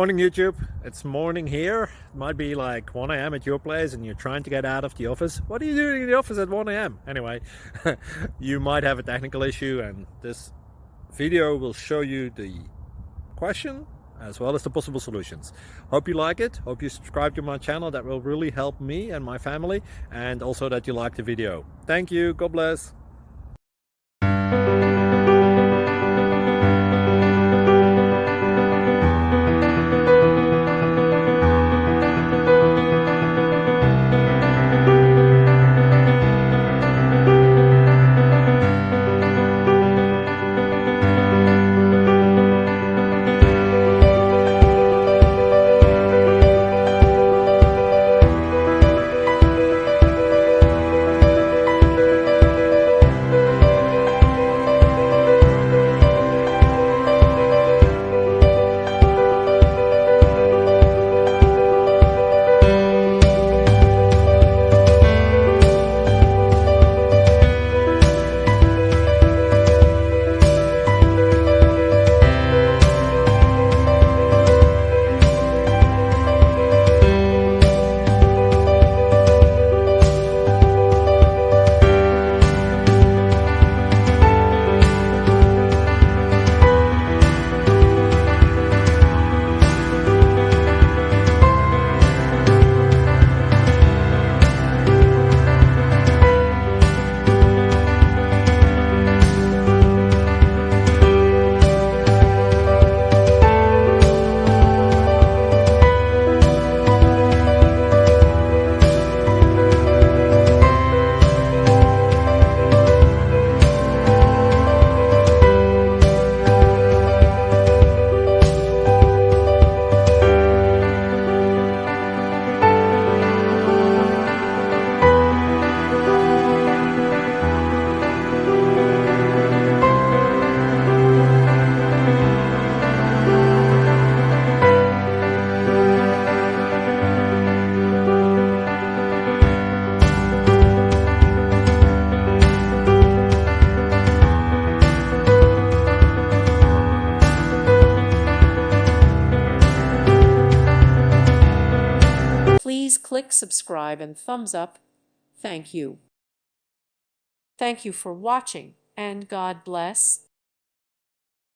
Morning YouTube, it's morning here. It might be like 1 a.m. at your place and you're trying to get out of the office. What are you doing in the office at 1 a.m.? Anyway, you might have a technical issue and this video will show you the question as well as the possible solutions. Hope you like it, hope you subscribe to my channel. That will really help me and my family, and also that you like the video. Thank you, God bless. Please click subscribe and thumbs up. Thank you. Thank you for watching, and God bless.